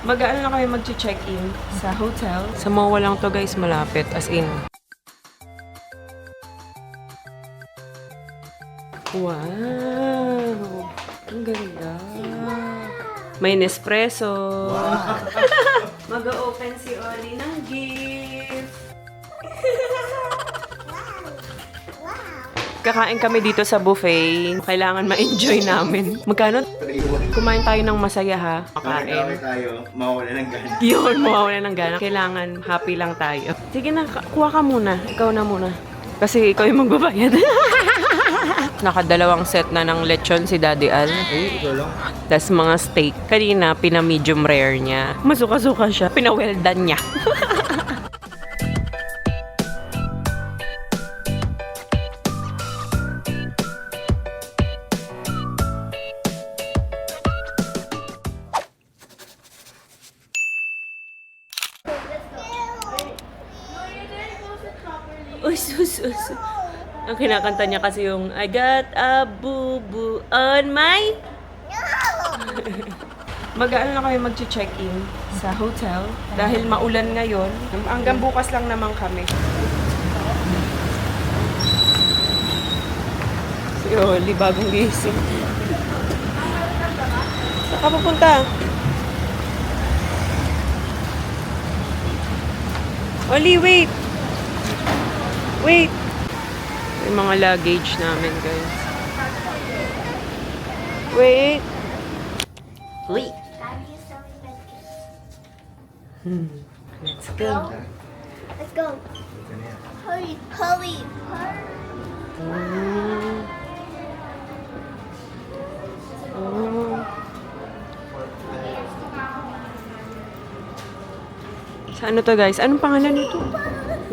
Mag-ano na kami mag-check-in sa hotel. Sa MOA lang to guys, malapit. As in. Wow! Ang ganda. May Nespresso. Wow. Mag-open si Oli ng gift. Kakain kami dito sa buffet. Kailangan ma-enjoy namin. Magkano? Kumain tayo ng masaya ha. Kakain tayo, mawala ng gana. Yun, mawawala ng gana. Kailangan happy lang tayo. Sige na, kuha ka muna. Ikaw na muna. Kasi ikaw yung magbabayad. Nakadalawang set na ng lechon si Daddy Al. Ay, ito lang. Tas mga steak. Kanina, pina-medium rare niya. Masuka-suka siya. Pina-well done niya. Us. Ang kinakanta niya kasi yung I got a boo-boo on my... Mag-ano na kami mag-check-in sa hotel dahil maulan ngayon. Hanggang bukas lang naman kami. Si Oli, bagong gising. Saan ka pupunta? Oli, wait! Wait! Yung mga luggage namin, guys. Wait! Wait! Let's go. Let's go. Hurry, hurry, hurry. Sa ano to, guys? Anong pangalan nito?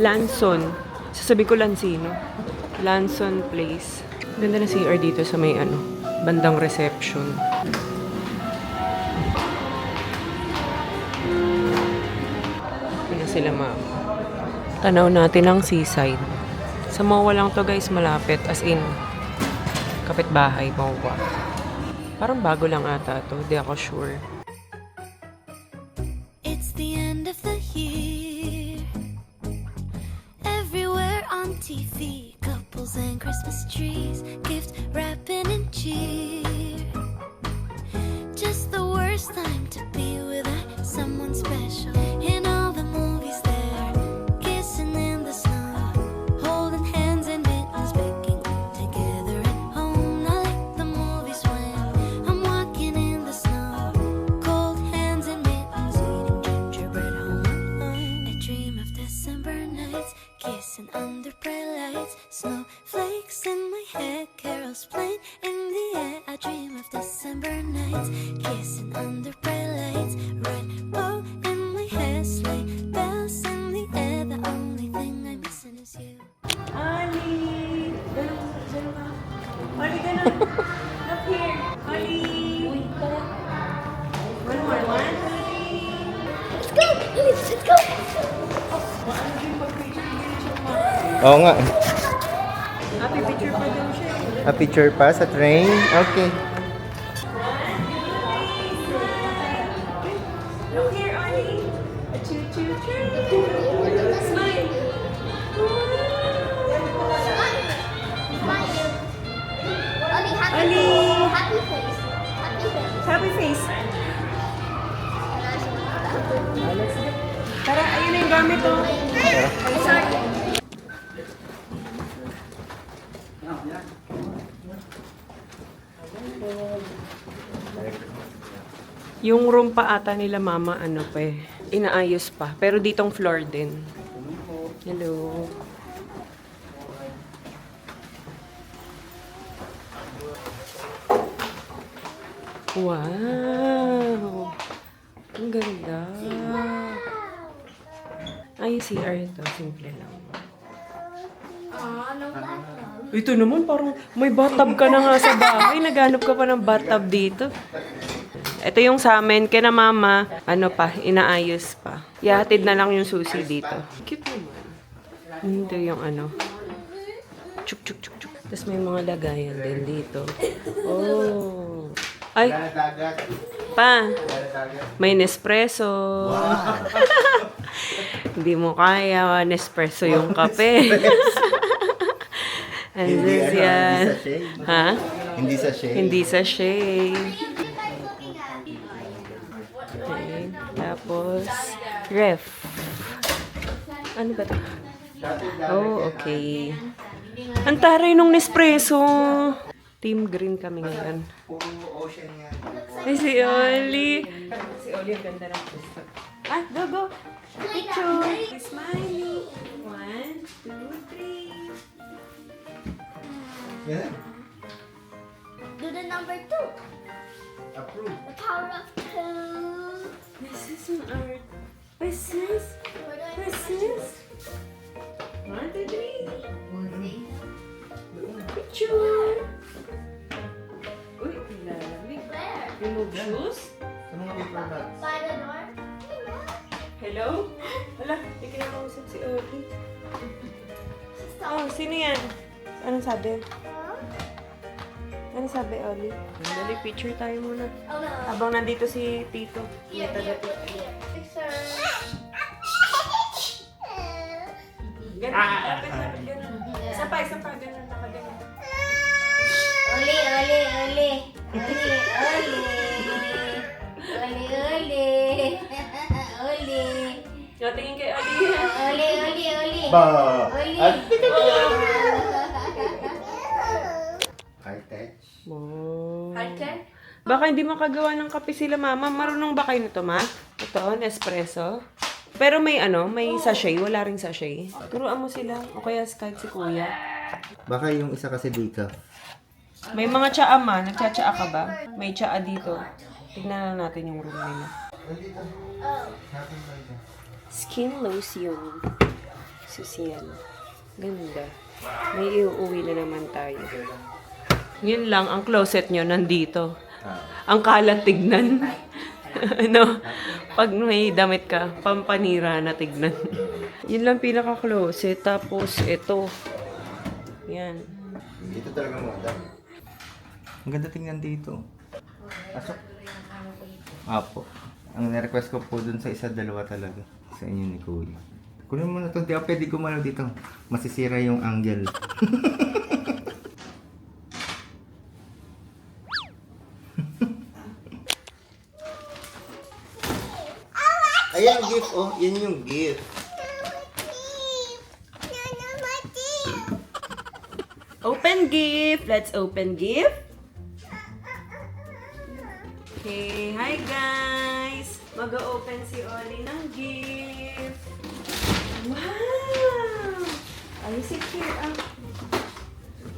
Lanson. Sasabi ko Lansino. Lanson Place. Ganda na CR dito sa may bandang reception. Pina sila ma'am. Tanaw natin ang seaside. Sa MOA lang to guys, malapit. As in, kapitbahay, MOA. Parang bago lang ata to. Di ako sure. It's the end of the year. Everywhere on TV, couples and Christmas trees, gift wrapping and cheer. Just the worst time to be without someone special. In all the movies there, kissing in the snow, holding hands and mittens, baking together at home. Not like the movies when I'm walking in the snow, cold hands and mittens, eating gingerbread home alone. I dream of December nights, kissing under bright lights, snowflakes in my head, carols playing in the air. I dream of December nights, kissing under bright lights, red bow in my hair, sleigh bells in the air. The only thing I'm missing is you. Ali! Ali, ganun. Up here. Ali! One more. 1, 2, 3. Let's go. Let's go. Oo nga. Happy picture pa daw siya. A picture pa sa train? Okay. Look here, Ali. A choo-choo-choo. Smile. Oli, happy Oli. face. Happy face. Happy face. Happy face. Tara, ayun na yung gamit oh. Sorry. Yung room pa ata nila mama, inaayos pa. Pero ditong floor din. Hello. Wow! Ang ganda. Ay, CR ito. Simple lang. Ito naman, parang may bathtub ka na nga sa bahay. Naghanap ka pa ng bathtub dito. Ito yung sa amin. Kaya na mama, inaayos pa. Ihatid na lang yung susi dito. Cute naman. Ito yung Chuk, chuk, chuk, chuk. Tapos may mga lagayan din dito. Oh. Ay, pa. May Nespresso. Hindi mo kaya, Nespresso yung kape. Hindi, Andun hindi yan. sa shade. Ha? Hindi sa shade. Hindi sa shade. Okay. Tapos, ref. Ano ba ito? Oh, okay. Ang taray nung Nespresso. Team green kami ngayon. Puro ocean yan. Ay, si Oli. Si Oli, ang ganda ng gusto. Ah, go. Picture. Smiley. 1, 2, 3. Yan. Do the number 2. Approve. The power of 2. This is an art. This is. Where do I This put my is. 1, 2, 3. Picture. Uy, ilalamig. Where? Remove shoes. Sa mga paper bags. By the door? Hello? Hala, hindi kinakausap si Oli. Stop. Oh, sino yan? Anong sabi? Anong sabi, Oli? Dali, picture tayo muna. Oh no. Habang nandito si Tito. Here, put here. Picture. Ganun, dapat ganun. Isa pa, ganun, nakaganun. Oli. So, tingin kay Oli. Ba! Oli. At high touch. Oh. Hardcore? Baka hindi makagawa ng kape sila, Mama. Marunong ba kayo nito, Ma? Ito, Nespresso. Pero may may sachet. Wala ring sachet. Turuan mo sila. O kaya kahit si Kuya. Baka yung isa kasi decaf. May mga tsaa, Ma. Nagtsatsaa ka ba? May tsaa dito. Tignan na natin yung room nila. Skin lotion. Susian. Ganda. May iuwi na naman tayo. Yun lang, ang closet nyo nandito. Ang kalat tignan. Ano? Pag may damit ka, pampanira na tignan. Yun lang pinaka-closet. Tapos, ito. Yan. Dito talaga modern. Ang ganda tingnan dito. Pasok. Apo. Ang na-request ko po dun sa isa, dalawa talaga. Sa inyo ni Kuya. Kunin mo na ito. Di ako pwede gumalaw dito. Masisira yung angle. Ayan yung gift, oh. Yan yung gift. Open gift! Let's open gift. Okay, hi guys! Mag-open si Oli ng gift. Wow! Ay, sit here.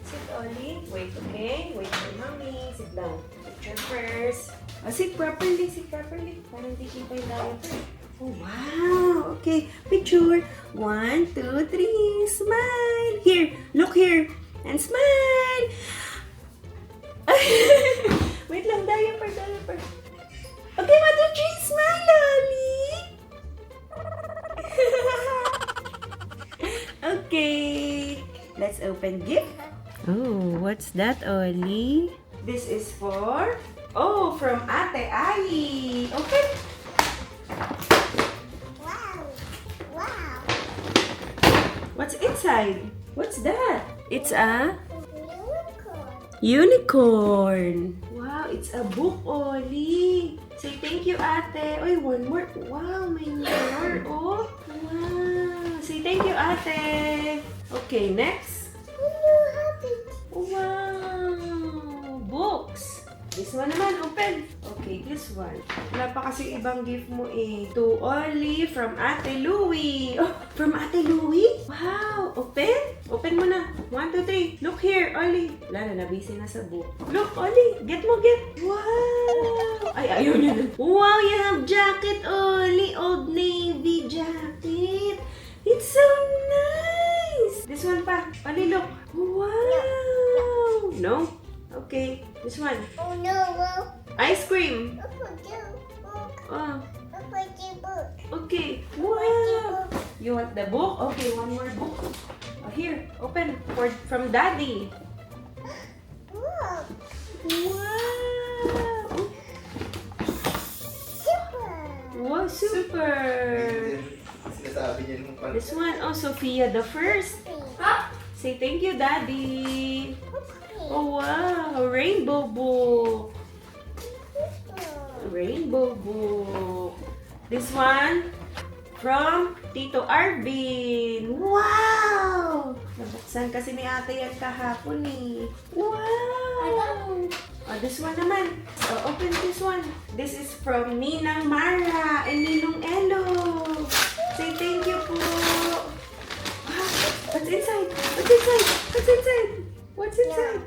Sit, Oli. Wait, okay? Wait for mommy. Sit down. Picture first. Oh, sit properly. Sit properly. Parang di kita yung diaper. Oh, wow! Okay, picture. 1, 2, 3. Smile! Here, look here. And smile! Wait lang, diaper. Okay, Mother Tree, smile, Oli! Okay, let's open gift. Oh, what's that, Oli? This is from Ate Ai. Open. Wow. What's inside? What's that? It's a Unicorn. unicorn. Wow, it's a book, Oli. Say thank you, Ate. Oy, one more. Wow, may more. Oh, wow. Say thank you, Ate. Okay, next. Wow, books. This one naman, open. Okay, this one. Wala pa kasi ibang gift mo eh. To Oli from Ate Louie. Oh, from Ate Louie? Wow, open? Open mo na. 1, 2, 3. Look here, Oli. Wala na, nabisi na sa book. Look, Oli. Get. Wow. Ay, ayaw niya na. Wow, you have jacket, Oli. Old Navy jacket. It's so nice. This one pa. Oli, look. Wow. No? Okay. This one. Oh no, Ice cream. look at you. Oh, Look at you book. okay. Wow. You want the book? Okay, one more book. Oh, here, open from Daddy. Look. Wow. Oh, super! Sinasabi niya nung pala. This one, oh, Sophia the first. Say thank you, Daddy. Oh, wow. Rainbow book. Rainbow book. This one from Tito Arvin. Wow! Nabuksan kasi ni ate yan kahapon eh. Wow! Oh, this one naman. Oh, open this one. This is from Ninang Mara and Ninong Elo. Say thank you po. Wow! What's inside? What's inside? What's inside? What's inside?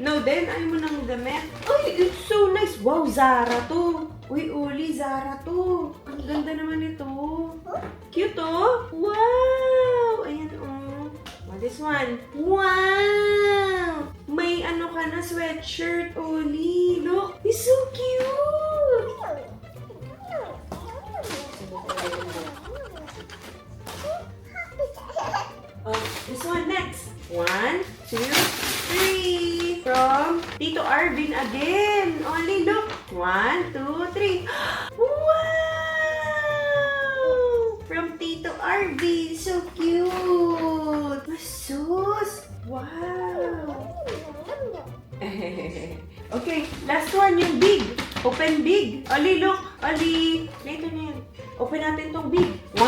No, then ayaw mo nang damit. Ay, it's so nice. Wow, Zara to. Uy, Uli, Zara to. Ang ganda naman ito. Cute, oh. Wow! Ayan, oh. Oh, this one. Wow! May ano ka na sweatshirt, Uli. Look, it's so cute. Oh, this one next. 1, 2, 3. From Tito Arvin again. Only look. 1, 2, 3. Wow! From Tito Arvin. So cute. Masus. Wow. Okay, last one, yung big. Open big. Oli, look. Oli. Later na yan. Open natin tong big. 1,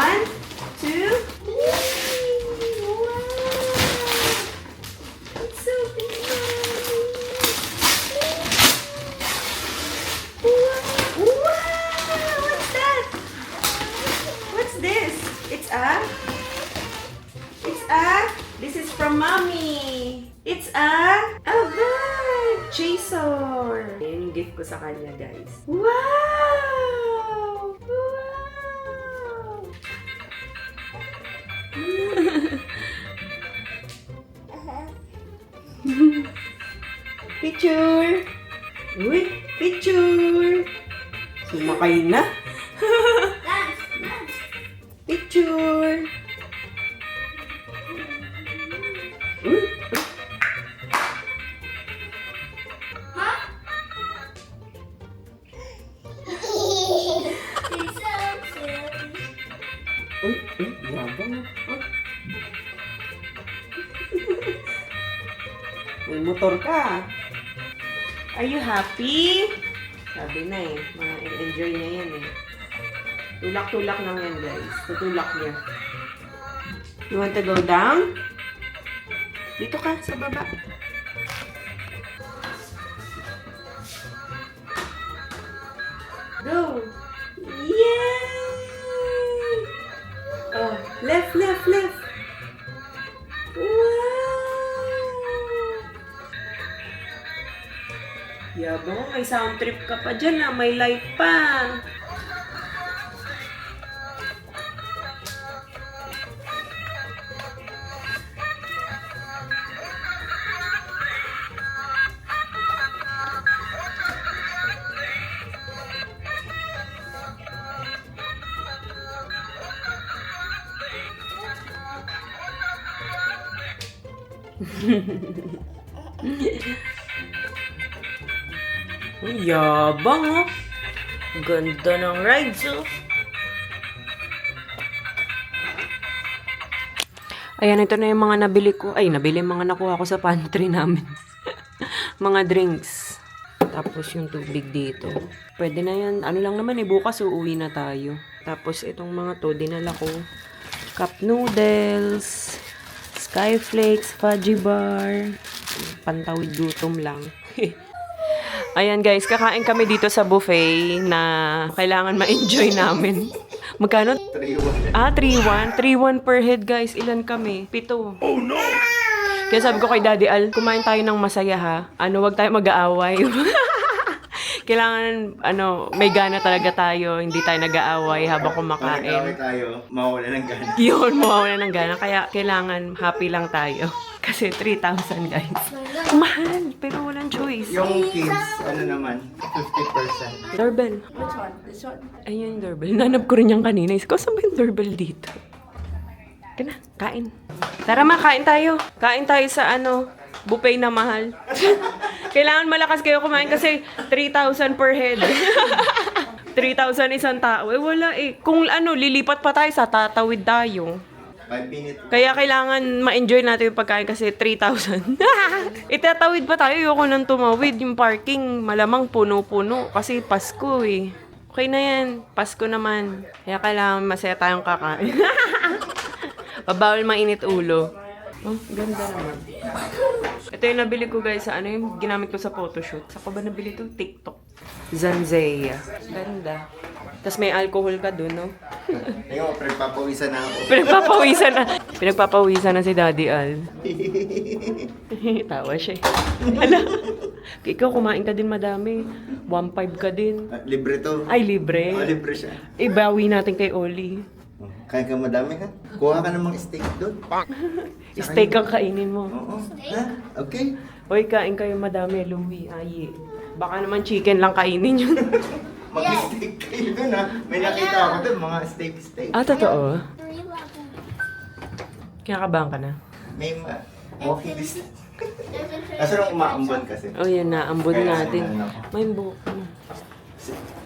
2, 3. It's so big. Wow. What's that? What's this? This is from Mommy. It's a bag. Chaser. Ayan yung gift ko sa kanya, guys. Wow! Wow! Picture! Uy, picture! Sumakay na. Picture! Uy! Uy, yabang. May motor ka. Are you happy? Sabi na eh. Enjoy niya yan eh. Tulak-tulak lang yan, guys. Tutulak niya. You want to go down? Dito ka, sa baba. Go! Yay! Oh, left, left, left. Wow! Yabang, may sound trip ka pa dyan ah. May light pa. Ang yabang oh. Ganda ng rides oh. Ayan, ito na yung mga nabili ko. Ay, mga nakuha ko sa pantry namin. Mga drinks. Tapos yung tubig dito. Pwede na yan. Ano lang naman eh, bukas uuwi na tayo. Tapos itong mga to, dinala ko. Cup noodles. Skyflakes, fudgy bar. Pantawid gutom lang. Ayan guys, kakain kami dito sa buffet na kailangan ma-enjoy namin. Magkano? 3-1. 3-1. 3-1 per head guys. Ilan kami? 7. Oh no! Kaya sabi ko kay Daddy Al, kumain tayo ng masaya ha. Wag tayo mag-aaway. Kailangan, may gana talaga tayo. Hindi tayo nag-aaway habang kumakain. Pag tayo, mawala ng gana. Yun, mawawala ng gana. Kaya kailangan happy lang tayo. Kasi 3,000 guys. Mahal, pero walang choice. Yung kids, naman, 50%. Doorbell. Which one? This one? Ayun yung doorbell. Nanap ko rin yung kanina. Ikaw, saan ba yung doorbell dito? Kaya kain. Tara ma, kain tayo. Kain tayo sa buffet na mahal. Kailangan malakas kayo kumain kasi 3,000 per head. 3,000 isang tao. Eh, wala eh. Kung ano, lilipat pa tayo sa tatawid tayo. 5 minutes. Kaya kailangan ma-enjoy natin yung pagkain kasi 3,000. Itatawid pa tayo. Ayoko nang tumawid. Yung parking, malamang puno-puno. Kasi Pasko eh. Okay na yan. Pasko naman. Kaya kailangan masaya tayong kakain. Bawal mainit ulo. Oh, ganda naman. Ito yung nabili ko guys sa ano yung ginamit ko sa photoshoot. Sa ko ba nabili to? TikTok. Zanzea. Ganda. Tapos may alcohol ka dun, no? Ngayon, pinagpapawisan na ako. Pinagpapawisan na si Daddy Al. Tawa siya. Hala. Ikaw, kumain ka din madami. 1.5 ka din. Libre to. Ay, libre. Oh, libre siya. Ibawi natin kay Oli. Kaya ka madami ha? Kuha ka namang steak doon. Steak ang kainin mo. Oo. Ha? Okay. Hoy, kain kayo madami, Louie. Ay, baka naman chicken lang kainin yun. Mag-steak kayo doon ha. May nakita ako doon, mga steak. Ah, totoo? Kinakabahan ka na? May walking distance. Kaso lang umaambon kasi. Oh, yan na. Ambon Kaya natin. ano. May buhok na.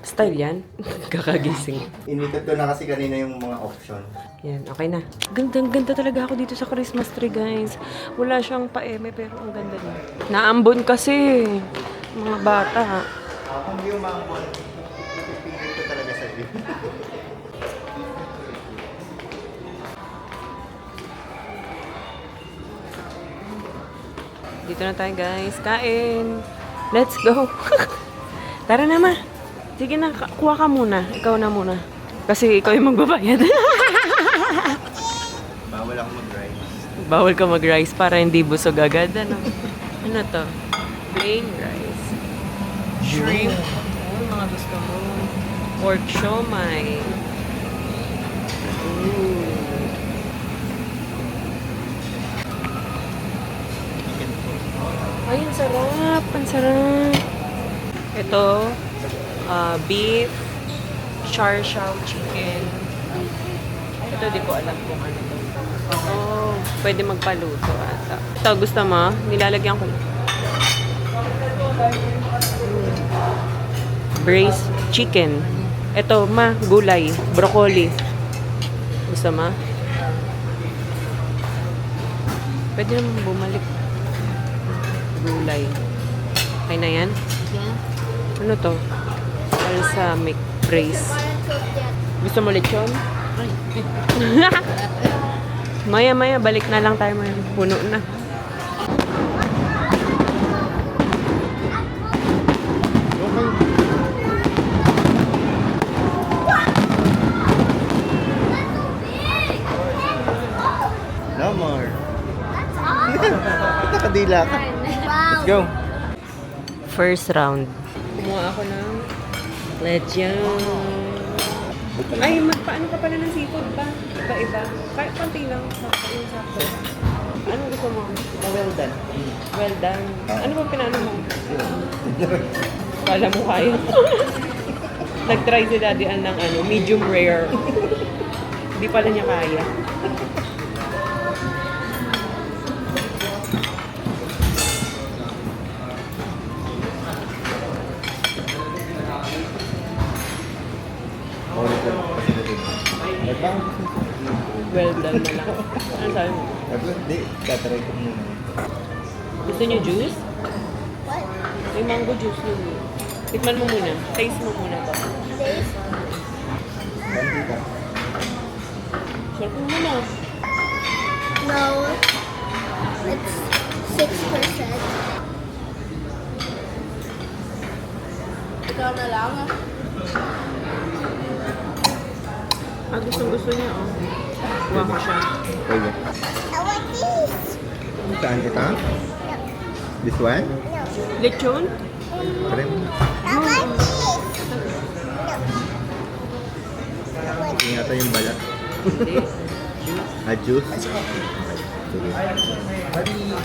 Style yan? Kakagising. Inikat ko na kasi kanina yung mga option. Yan, okay na. Ganda talaga ako dito sa Christmas tree, guys. Wala siyang pa-eme, pero ang ganda din. Naambon kasi. Mga bata. Kung di umaambon, ipipilit ko talaga sa iyo. Dito na tayo, guys. Kain. Let's go. Tara na, ma. Sige na, kuha ka muna. Ikaw na muna. Kasi ikaw yung magbabayad. Bawal ako mag-rice. Bawal ka mag-rice para hindi busog agad. Ano to? Plain rice. Shrimp. Oh, mga gusto mo. Pork siomai. Ooh. Ay, ang sarap. Ang sarap. Ito, beef, char-siao chicken. Ito, di ko alam kung ano to. Oh, pwede magpaluto ata. Ito, gusto mo? Nilalagyan ko lang. Braised chicken. Ito, ma, gulay, broccoli. Gusto mo? Pwede naman bumalik. Gulay. Okay na yan? Ano to? Balsamic brace. Gusto mo lechon? Maya-maya, balik na lang tayo. Maya. Puno na. No more. Nakadila ka. Let's go. First round. Kumuha ako ng lechon. Ay, magpaano ka pala ng seafood ba? Iba-iba. Kahit konti lang. Sakto. Anong gusto mo? Well done. Well done. Ano ba pinano mo? Kala mo kaya. Nag-try si Daddy Ann ng medium rare. Hindi pala niya kaya. Well done na lang. Ano sabi mo? Hindi, tatry ko muna. Gusto niyo juice? May mango juice yun. Tikman mo muna. Taste mo muna to. Bandi ka. Sarap mo muna. No, it's 6%. Ikaw na lang. Ah, gusto niya, oh. Kuha ko siya. Pwede. I want this. Saan ito? This one? Lechon? Try mo. I want this. Hindi nga yung balat. Hindi. Juice? Sige.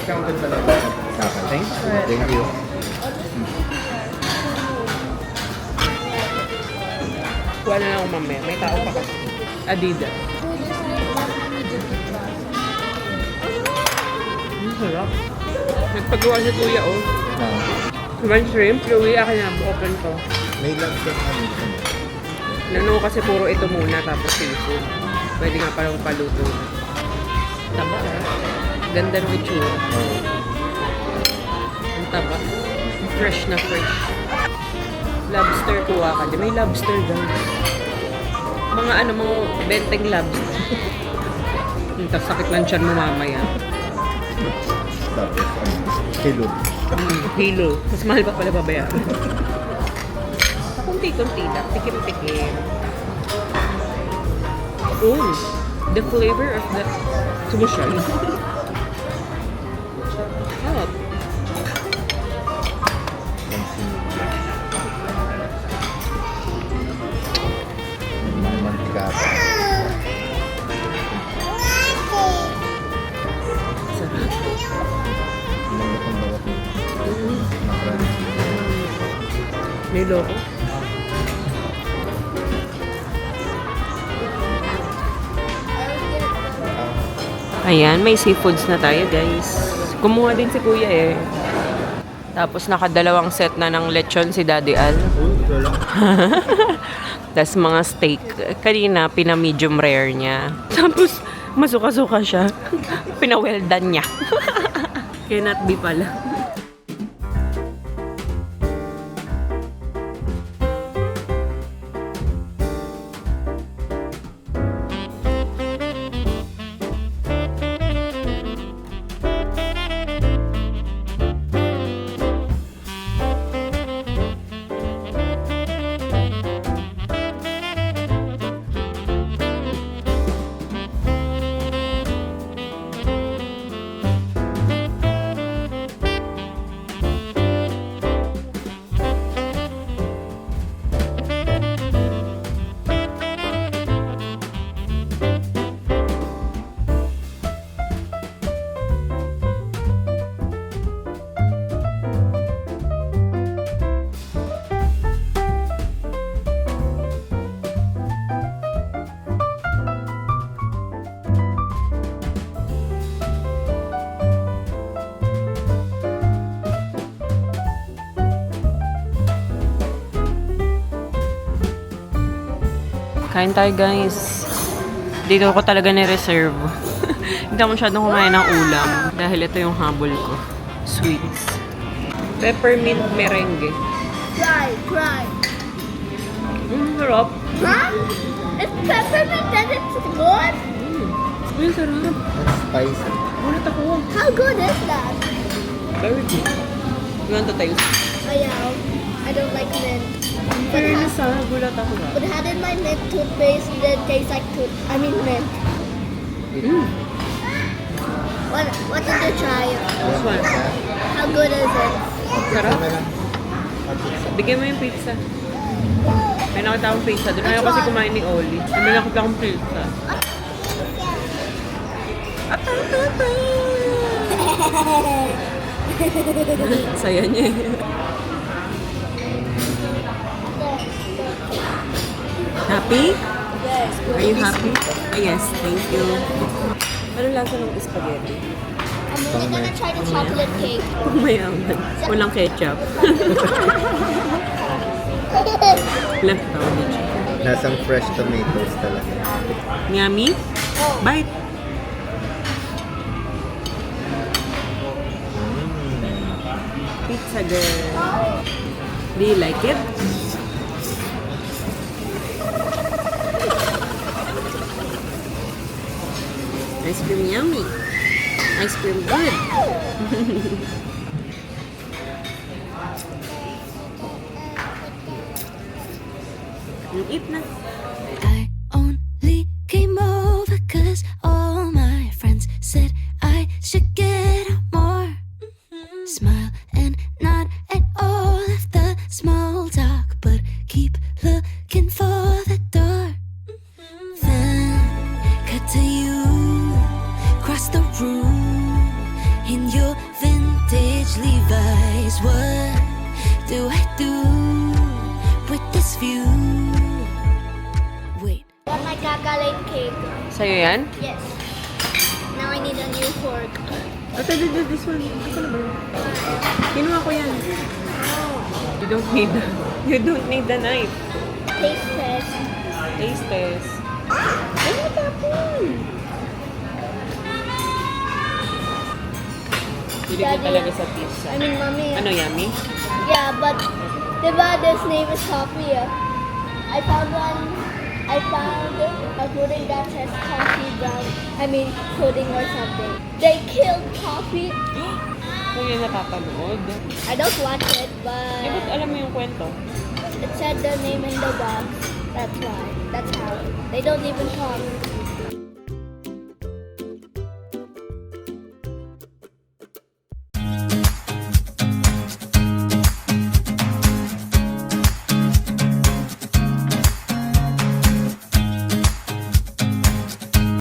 Counted sa lang. Thank you. Kuha na lang ako mamaya. May tao pa kasi. Adidas. Sarap. Nagpagawa si Kuya, oh. One shrimp. Louie, akin na. Open ko. May love set kami. Nano kasi puro ito muna, tapos seafood. Pwede nga parang paluto na. Taba, ah. Ganda ng itsura. Ang taba. Fresh na fresh. Lobster kuha ka. Di may lobster guys. Mga ano, mga benteng lobster. Tapos sakit lang siya mo mamaya. Tapos, kilo. Hilo. Mas mahal pa pala babayaran. Kunti-kunti lang. Tikim-tikim. Oh, the flavor of the sumushan. Sarap. Mantika pa. Sarap. Malutong bawat na-crunchy. May loko. Ayan, may seafoods na tayo, guys. Kumuha din si Kuya eh. Tapos nakadalawang set na ng lechon si Daddy Al. Ito lang. Tapos mga steak. Kanina, pina-medium rare niya. Tapos, masuka-suka siya. Pina-well done niya. Cannot be pala. Kain tayo, guys. Dito ko talaga ni-reserve. Hindi ako masyadong kumain ng ulam. Dahil ito yung habol ko. Sweets. Peppermint merengue. Try. Sarap. Huh? It's peppermint and it's good? Uy, sarap. That's spicy. Ulit ako. How good is that? Very good. You want to taste? Oh yeah, I don't like mint. Fairness ha, gulat ako ba? But had in my mint toothpaste that tastes like mint. What did you try? This one. How good is it? Sarap. Ano lang? Bigyan mo yung pizza. May nakita akong pizza. Doon ayaw kasi kumain ni Oli. May nakita akong pizza. Saya niya eh. Happy? Yes. Are you happy? Yes, thank you. Anong lasa ng spaghetti? I'm really gonna try the chocolate cake. Mayaman. Walang ketchup. Left out din siya. Lasang fresh tomatoes talaga. Yummy? Bite. Pizza girl. Do you like it? Ice cream yummy. Ice cream good. Eat na. I only came over 'cause all my friends said I should get out more. Smile and nod at all of the small talk, but keep looking for the door. Then cut to you, cross the room in your vintage Levi's. What do I do with this view? Wait. Got my chocolate cake. Sa'yo yan? Yes. Now I need a new fork. Ate, this one. Ito na ba yun? Kinuha ko yan. You don't need the knife. Taste test. Taste test. Ay, matapon! Hindi ko Daddy, talaga sa pizza. I mean, mommy. Ano, yummy? Yeah, but this name is coffee. I found a pudding that says coffee brown. I mean, pudding or something. They killed coffee. Kung yun napapanood. I don't watch it, Eh, but ba't alam mo yung kwento? it said the name in the box. That's why. That's how. They don't even talk.